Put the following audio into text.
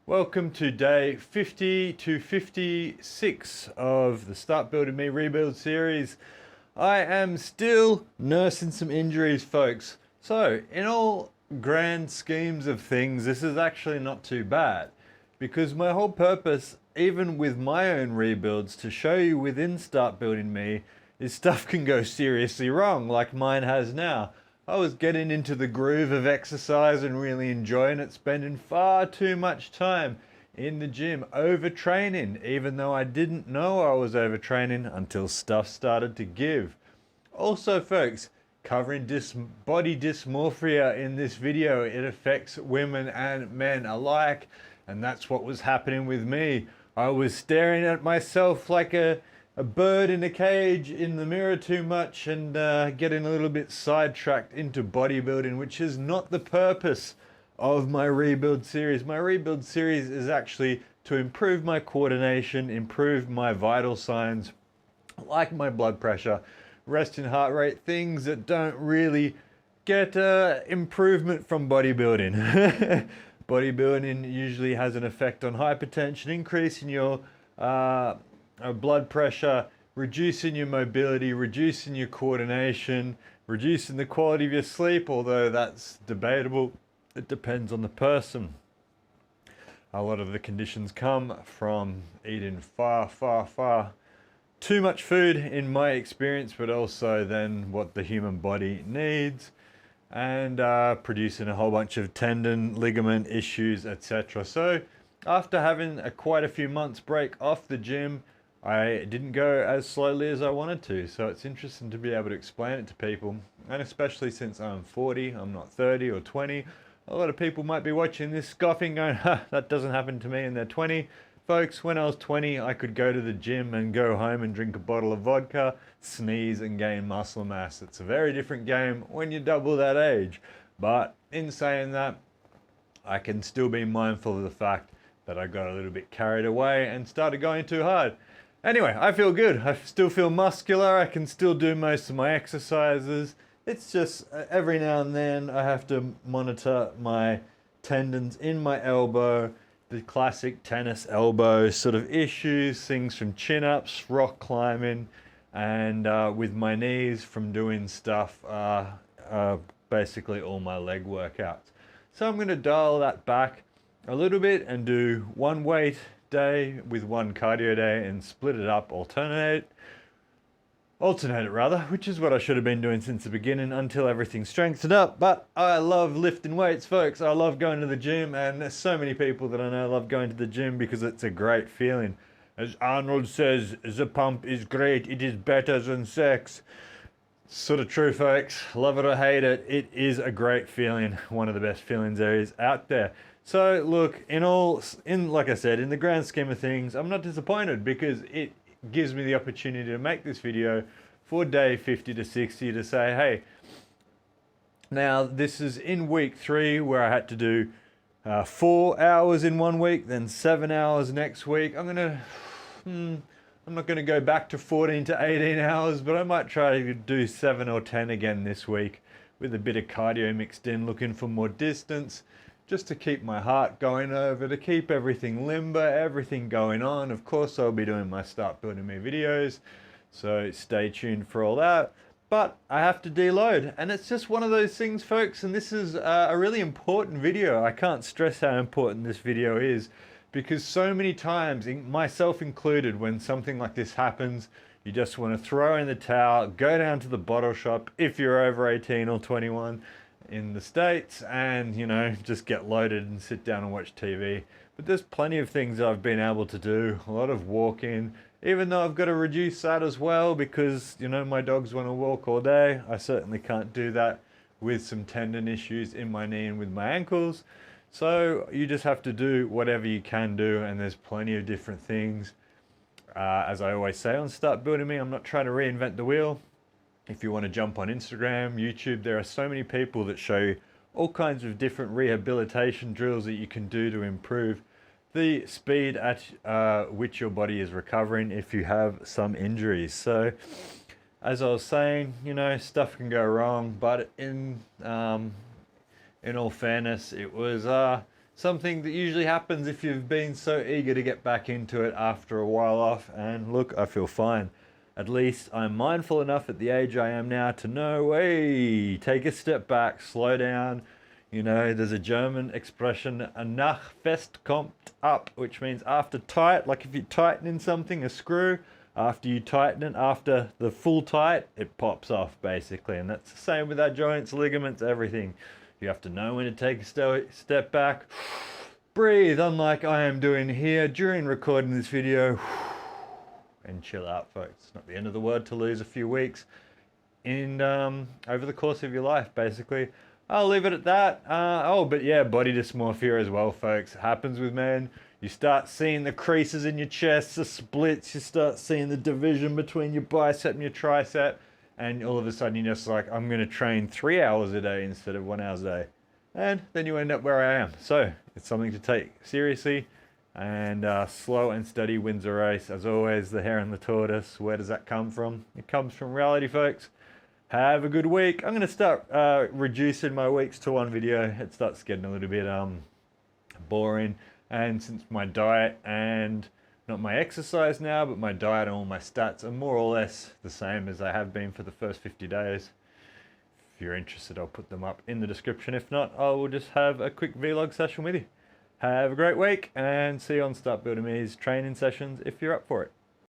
Welcome to day 50 to 56 of the Start Building Me Rebuild series. I am still nursing some injuries, folks. So, in all grand schemes of things, this is actually not too bad. Because my whole purpose, even with my own rebuilds, to show you within Start Building Me, is stuff can go seriously wrong, like mine has now. I was getting into the groove of exercise and really enjoying it, spending far too much time in the gym, overtraining, even though I didn't know I was overtraining until stuff started to give. Also, folks, covering body dysmorphia in this video. It affects women and men alike, and that's what was happening with me. I was staring at myself like a bird in a cage in the mirror too much and getting a little bit sidetracked into bodybuilding, which is not the purpose of my rebuild series. My rebuild series is actually to improve my coordination, improve my vital signs, like my blood pressure, resting heart rate, things that don't really get improvement from bodybuilding. Bodybuilding usually has an effect on hypertension, increasing your blood pressure, reducing your mobility, reducing your coordination, reducing the quality of your sleep, although that's debatable. It depends on the person. A lot of the conditions come from eating far too much food in my experience, but also then what the human body needs, and producing a whole bunch of tendon, ligament issues, etc. So after having quite a few months break off the gym, I didn't go as slowly as I wanted to. So it's interesting to be able to explain it to people, and especially since I'm 40, I'm not 30 or 20. A lot of people might be watching this scoffing, going, ha, that doesn't happen to me, and they're 20. Folks, when I was 20, I could go to the gym and go home and drink a bottle of vodka, sneeze and gain muscle mass. It's a very different game when you double that age. But in saying that, I can still be mindful of the fact that I got a little bit carried away and started going too hard. Anyway, I feel good. I still feel muscular. I can still do most of my exercises. It's just every now and then I have to monitor my tendons in my elbow, the classic tennis elbow sort of issues, things from chin-ups, rock climbing, and with my knees from doing stuff, basically all my leg workouts. So I'm going to dial that back a little bit and do one weight day with one cardio day and split it up, alternate it rather, which is what I should have been doing since the beginning until everything strengthened up. But I love lifting weights, folks. I love going to the gym, and there's so many people that I know love going to the gym because it's a great feeling. As Arnold says, the pump is great. It is better than sex. Sort of true, folks. Love it or hate it, it is a great feeling. One of the best feelings there is out there. So look, like I said, in the grand scheme of things, I'm not disappointed because it gives me the opportunity to make this video for day 50 to 60 to say, hey, now this is in week 3 where I had to do 4 hours in 1 week, then 7 hours next week. I'm not going to go back to 14 to 18 hours, but I might try to do 7 or 10 again this week with a bit of cardio mixed in, looking for more distance, just to keep my heart going over, to keep everything limber, everything going on. Of course, I'll be doing my Start Building Me videos, so stay tuned for all that. But I have to deload, and it's just one of those things, folks, and this is a really important video. I can't stress how important this video is, because so many times, myself included, when something like this happens, you just want to throw in the towel, go down to the bottle shop if you're over 18 or 21 in the States, and just get loaded and sit down and watch TV. But there's plenty of things I've been able to do, a lot of walking, even though I've got to reduce that as well because my dogs want to walk all day. I certainly can't do that with some tendon issues in my knee and with my ankles. So you just have to do whatever you can do, and there's plenty of different things. As I always say on Start Building Me, I'm not trying to reinvent the wheel. If you want to jump on Instagram, YouTube, there are so many people that show you all kinds of different rehabilitation drills that you can do to improve the speed at which your body is recovering if you have some injuries. So as I was saying, stuff can go wrong, but in all fairness, it was something that usually happens if you've been so eager to get back into it after a while off. And look, I feel fine. At least I'm mindful enough at the age I am now to know, hey, take a step back, slow down. You know, there's a German expression, nach fest kommt up, which means after tight, like if you're tightening something, a screw, after you tighten it, after the full tight, it pops off basically. And that's the same with our joints, ligaments, everything. You have to know when to take a step back, breathe, unlike I am doing here during recording this video, and chill out, folks. It's not the end of the world to lose a few weeks in over the course of your life, basically. I'll leave it at that. Oh, but yeah, body dysmorphia as well, folks. It happens with men. You start seeing the creases in your chest, the splits. You start seeing the division between your bicep and your tricep. And all of a sudden you're just like, I'm going to train 3 hours a day instead of 1 hour a day. And then you end up where I am. So it's something to take seriously. And slow and steady wins a race. As always, the hare and the tortoise. Where does that come from? It comes from reality, folks. Have a good week. I'm going to start reducing my weeks to one video. It starts getting a little bit boring. And since my diet and not my exercise now, but my diet and all my stats are more or less the same as I have been for the first 50 days. If you're interested, I'll put them up in the description. If not, I will just have a quick vlog session with you. Have a great week and see you on Start Building Me's training sessions if you're up for it.